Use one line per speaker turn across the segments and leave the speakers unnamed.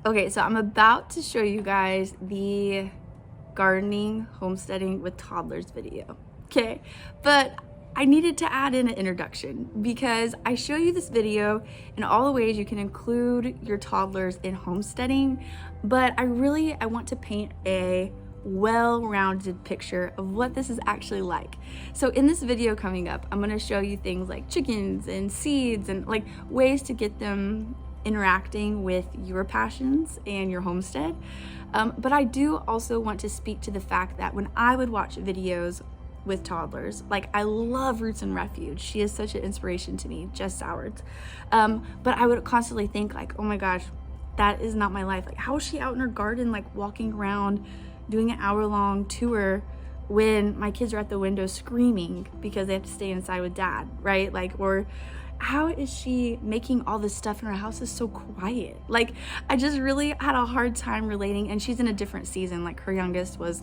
Okay, so I'm about to show you guys the gardening, homesteading with toddlers video, okay? But I needed to add in an introduction because I show you this video in all the ways you can include your toddlers in homesteading, but I want to paint a well-rounded picture of what this is actually like. So in this video coming up, I'm gonna show you things like chickens and seeds and like ways to get them interacting with your passions and your homestead. But I do also want to speak to the fact that when I would watch videos with toddlers, like I love Roots and Refuge. She is such an inspiration to me, Jess Sowards. But I would constantly think like, oh my gosh, that is not my life. Like, how is she out in her garden, like walking around, doing an hour-long tour when my kids are at the window screaming because they have to stay inside with dad, right? Like, or how is she making all this stuff in her house is so quiet? Like, I just really had a hard time relating, and she's in a different season. Like, her youngest was,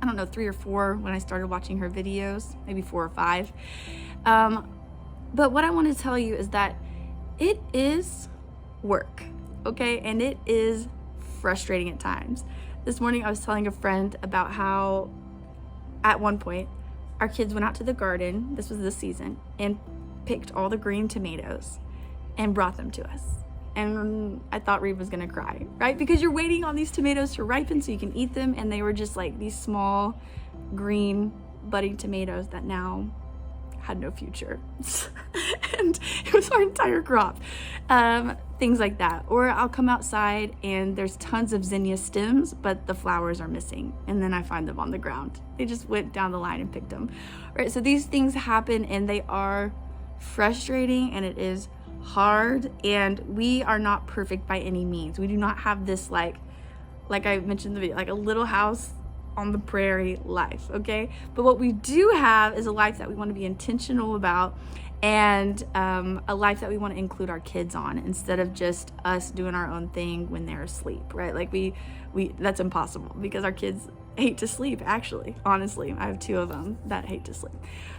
I don't know, 3 or 4 when I started watching her videos, maybe 4 or 5. But what I want to tell you is that it is work, okay? And it is frustrating at times. This morning I was telling a friend about how at one point our kids went out to the garden, this was this season, and picked all the green tomatoes and brought them to us. And I thought Reed was gonna cry, right? Because you're waiting on these tomatoes to ripen so you can eat them, and they were just like these small green budding tomatoes that now had no future. And it was our entire crop. Things like that. Or I'll come outside and there's tons of zinnia stems, but the flowers are missing, and then I find them on the ground. They just went down the line and picked them, right? So these things happen, and they are frustrating, and it is hard, and we are not perfect by any means. We do not have this like I mentioned in the video, like a little house on the prairie life, okay? But what we do have is a life that we want to be intentional about, and a life that we want to include our kids on instead of just us doing our own thing when they're asleep, right? Like we that's impossible because our kids hate to sleep. Actually, honestly, I have 2 of them that hate to sleep.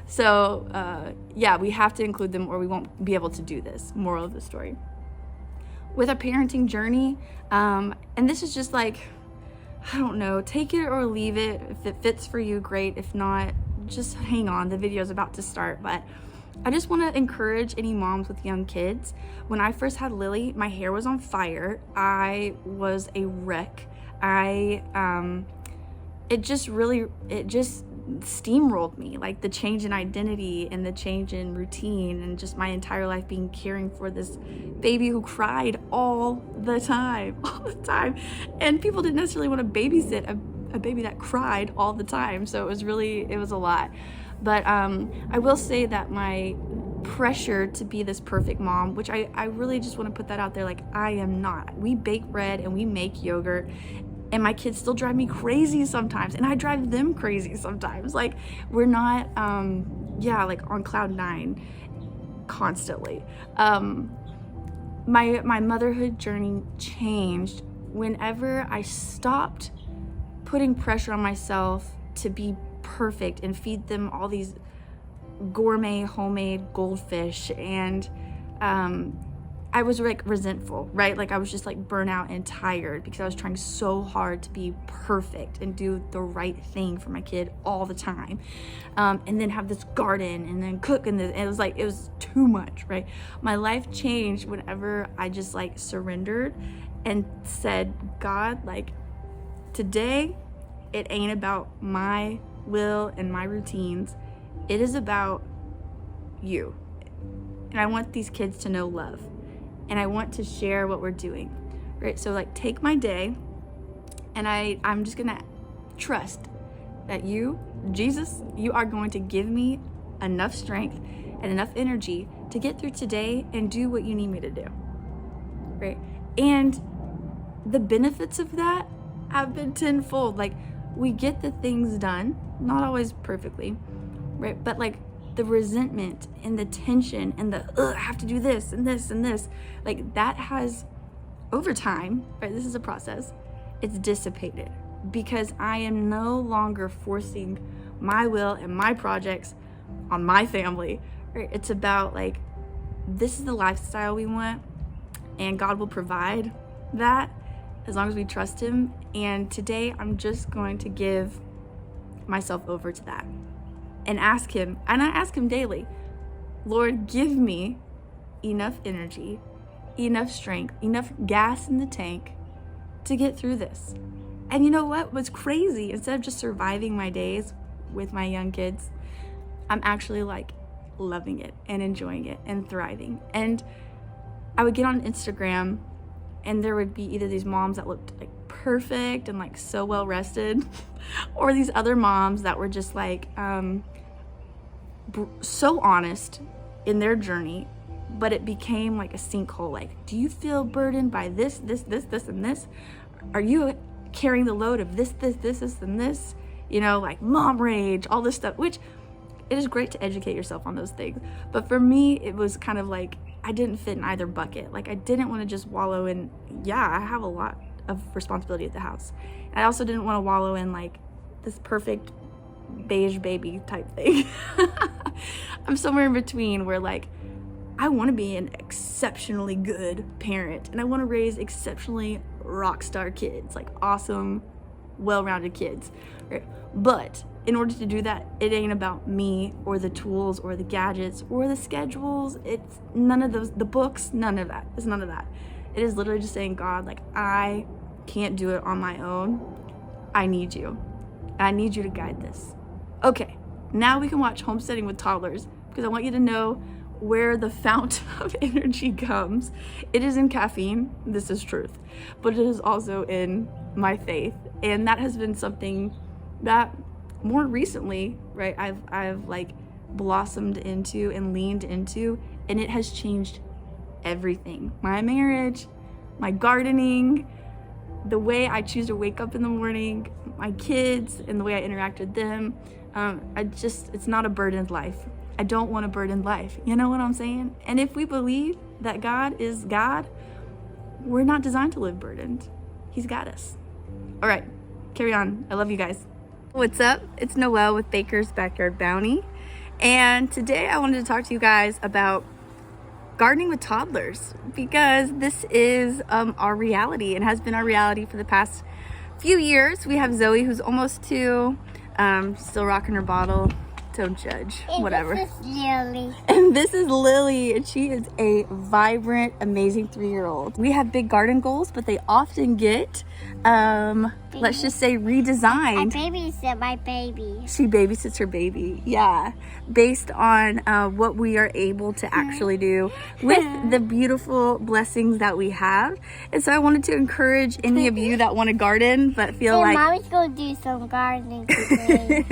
So yeah, we have to include them or we won't be able to do this. Moral of the story. With a parenting journey, and this is just like, I don't know, take it or leave it. If it fits for you, great. If not, just hang on. The video is about to start. But I just want to encourage any moms with young kids. When I first had Lily, my hair was on fire. I was a wreck. It just steamrolled me, like the change in identity and the change in routine and just my entire life being caring for this baby who cried all the time. And people didn't necessarily want to babysit a baby that cried all the time. So it was a lot. But I will say that my pressure to be this perfect mom, which I really just want to put that out there, like I am not. We bake bread and we make yogurt, and my kids still drive me crazy sometimes, and I drive them crazy sometimes. Like, we're not like on cloud 9 constantly. My motherhood journey changed whenever I stopped putting pressure on myself to be perfect and feed them all these gourmet homemade goldfish, and I was like resentful, right? Like I was just like burnout and tired because I was trying so hard to be perfect and do the right thing for my kid all the time, and then have this garden and then cook, and it was too much, right? My life changed whenever I just like surrendered and said, God, like today it ain't about my will and my routines. It is about you. And I want these kids to know love. And I want to share what we're doing, right? So like take my day, and I'm just gonna trust that you, Jesus, you are going to give me enough strength and enough energy to get through today and do what you need me to do, right? And the benefits of that have been tenfold. Like, we get the things done, not always perfectly, right? But like the resentment and the tension and the I have to do this and this and this, like that has, over time, right? This is a process. It's dissipated because I am no longer forcing my will and my projects on my family, right? It's about this is the lifestyle we want, and God will provide that. as long as we trust him. And today I'm just going to give myself over to that and ask him, and I ask him daily, Lord, give me enough energy, enough strength, enough gas in the tank to get through this. And you know what was crazy? Instead of just surviving my days with my young kids, I'm actually like loving it and enjoying it and thriving. And I would get on Instagram and there would be either these moms that looked like perfect and like so well rested, or these other moms that were just like so honest in their journey, but it became like a sinkhole. Like, do you feel burdened by this, and this? Are you carrying the load of this, and this? You know, like mom rage, all this stuff, which it is great to educate yourself on those things. But for me, it was kind of like, I didn't fit in either bucket. Like, I didn't want to just wallow in, yeah, I have a lot of responsibility at the house. And I also didn't want to wallow in like this perfect beige baby type thing. I'm somewhere in between where like, I want to be an exceptionally good parent and I want to raise exceptionally rock star kids, like awesome, well-rounded kids. Right? But in order to do that, it ain't about me or the tools or the gadgets or the schedules. It's none of those, the books, none of that. It's none of that. It is literally just saying, God, like, I can't do it on my own. I need you. I need you to guide this. Okay, now we can watch Homesteading with Toddlers, because I want you to know where the fount of energy comes. It is in caffeine, this is truth, but it is also in my faith. And that has been something that more recently, right, I've like blossomed into and leaned into, and it has changed everything. My marriage, my gardening, the way I choose to wake up in the morning, my kids, and the way I interact with them. It's not a burdened life. I don't want a burdened life. You know what I'm saying? And if we believe that God is God, we're not designed to live burdened. He's got us. All right, carry on. I love you guys. What's up? It's Noelle with Baker's Backyard Bounty. And today I wanted to talk to you guys about gardening with toddlers, because this is our reality and has been our reality for the past few years. We have Zoe, who's almost 2, still rocking her bottle. Don't judge, whatever.
This is Lily.
And this is Lily, and she is a vibrant, amazing 3-year-old. We have big garden goals, but they often get, let's just say, redesigned.
I babysit my baby.
She babysits her baby, yeah, based on what we are able to actually do with the beautiful blessings that we have. And so I wanted to encourage any of you that want to garden but feel like
Mommy's gonna do some gardening today.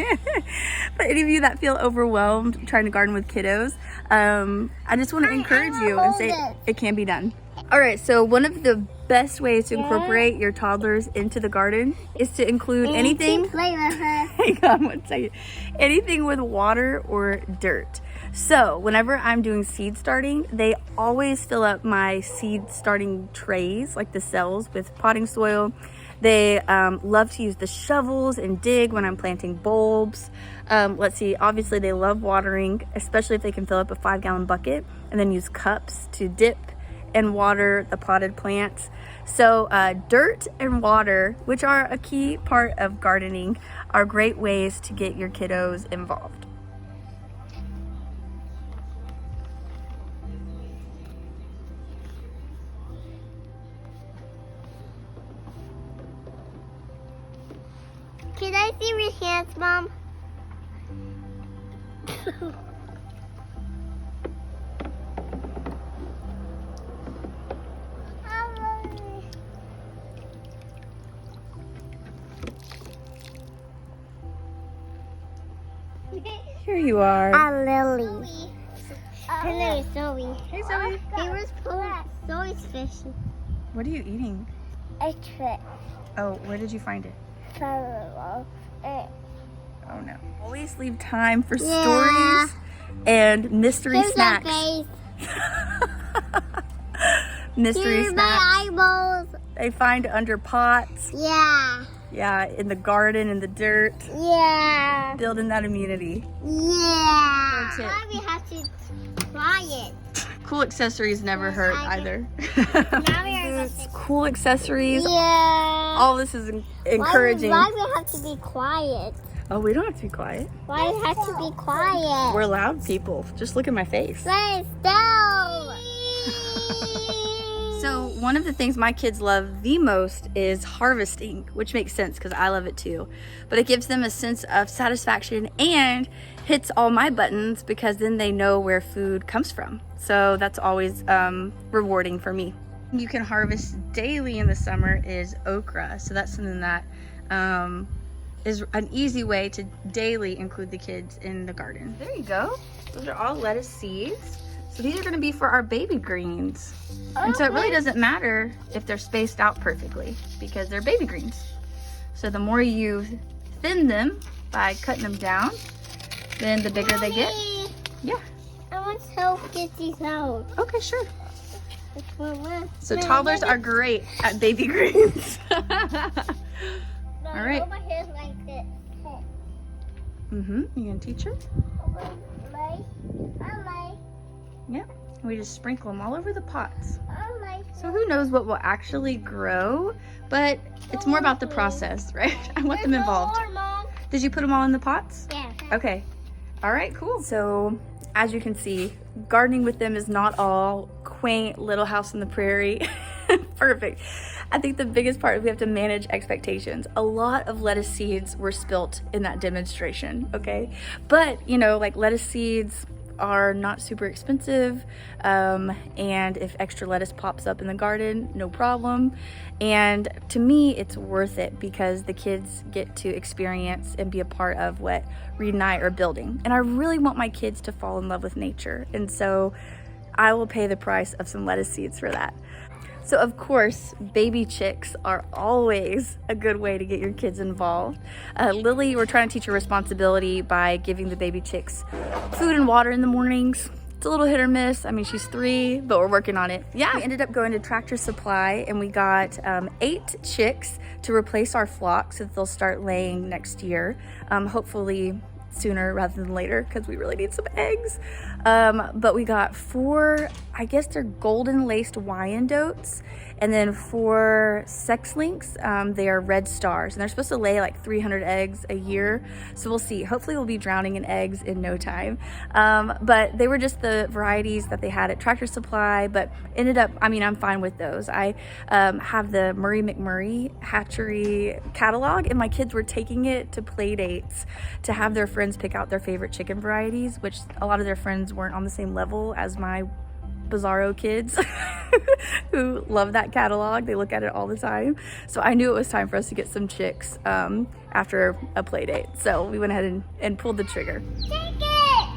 but any of you that feel overwhelmed trying to garden with kiddos, I just want to encourage you and say it can be done. All right, so one of the best ways to incorporate your toddlers into the garden is to include anything.
Play with her.
Hang on one second. Anything with water or dirt. So whenever I'm doing seed starting, they always fill up my seed starting trays, like the cells, with potting soil. They love to use the shovels and dig when I'm planting bulbs. Let's see, obviously they love watering, especially if they can fill up a 5-gallon bucket and then use cups to dip and water the potted plants. So dirt and water, which are a key part of gardening, are great ways to get your kiddos involved.
Can I see your hands, Mom?
Here you are.
I'm Lily. Her name is Zoe.
Hey, Zoe.
He was pulling Zoe's fishing.
What are you eating?
A trick.
Oh, where did you find it?
Oh
Oh no. Always leave time for stories and mystery snacks. Mystery
Here's
snacks.
my eyeballs.
They find under pots.
Yeah.
Yeah, in the garden, in the dirt.
Yeah.
Building that immunity.
Yeah.
That's it.
Now we have to try it.
cool accessories never hurt either.
Now we are
Boots, cool accessories.
Yeah.
All this is encouraging.
Why do we have to be quiet?
Oh, we don't have to be quiet.
Why do we have to be quiet?
We're loud people. Just look at my face.
Let's go.
So one of the things my kids love the most is harvesting, which makes sense because I love it too. But it gives them a sense of satisfaction and hits all my buttons because then they know where food comes from. So that's always rewarding for me. You can harvest daily in the summer is okra. So that's something that is an easy way to daily include the kids in the garden. There you go. Those are all lettuce seeds. So these are gonna be for our baby greens. And so it really doesn't matter if they're spaced out perfectly because they're baby greens. So the more you thin them by cutting them down, then the bigger they get. Yeah.
I want to help get these out.
Okay, sure.
Which one left?
So toddlers are great at baby greens.
No,
All right.
hold my hair like this.
You gonna teach her?
My.
Yeah. We just sprinkle them all over the pots.
My.
So who knows what will actually grow, but it's more about the process, right? I want them involved.
More, Mom.
Did you put them all in the pots?
Yeah.
Okay. All right, cool. So as you can see, gardening with them is not all quaint little house on the prairie. Perfect. I think the biggest part is we have to manage expectations. A lot of lettuce seeds were spilt in that demonstration, okay? But, you know, like lettuce seeds are not super expensive, and if extra lettuce pops up in the garden, no problem. And to me, it's worth it because the kids get to experience and be a part of what Reed and I are building. And I really want my kids to fall in love with nature, and so I will pay the price of some lettuce seeds for that. So of course, baby chicks are always a good way to get your kids involved. Lily, we're trying to teach her responsibility by giving the baby chicks food and water in the mornings. It's a little hit or miss. I mean, she's 3, but we're working on it. Yeah, we ended up going to Tractor Supply and we got 8 chicks to replace our flock so that they'll start laying next year. Hopefully sooner rather than later because we really need some eggs. But we got 4, I guess they're golden laced Wyandottes, and then 4 sex links. They are red stars and they're supposed to lay like 300 eggs a year. So we'll see. Hopefully we'll be drowning in eggs in no time. But they were just the varieties that they had at Tractor Supply, but ended up, I mean, I'm fine with those. I have the Murray McMurray hatchery catalog and my kids were taking it to play dates to have their friends pick out their favorite chicken varieties, which a lot of their friends weren't on the same level as my bizarro kids who love that catalog. They look at it all the time. So I knew it was time for us to get some chicks after a play date. So we went ahead and pulled the trigger.
Take it!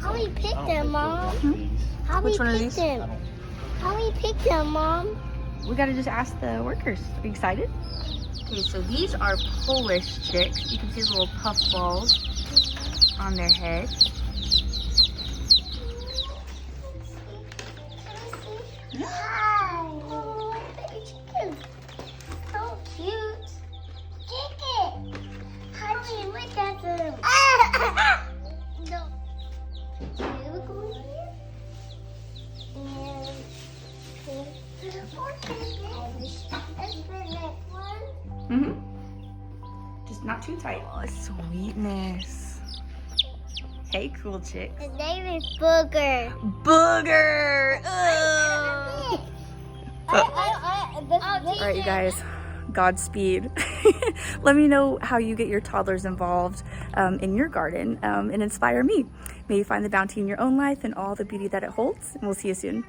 How we pick them, Mom? How
Which
we
one are
pick
these?
them? How we pick them, Mom?
We gotta just ask the workers. Are you excited? Okay, so these are Polish chicks. You can see the little puff balls on their head.
Hi! Oh, baby chicken. So cute. Chicken. Honey, look at them. No. You go here. And
Just not too tight. Oh, sweetness. Hey, cool chicks.
his name is Booger.
Booger! Ugh. All right, you guys, Godspeed. Let me know how you get your toddlers involved in your garden and inspire me. May you find the bounty in your own life and all the beauty that it holds, and we'll see you soon.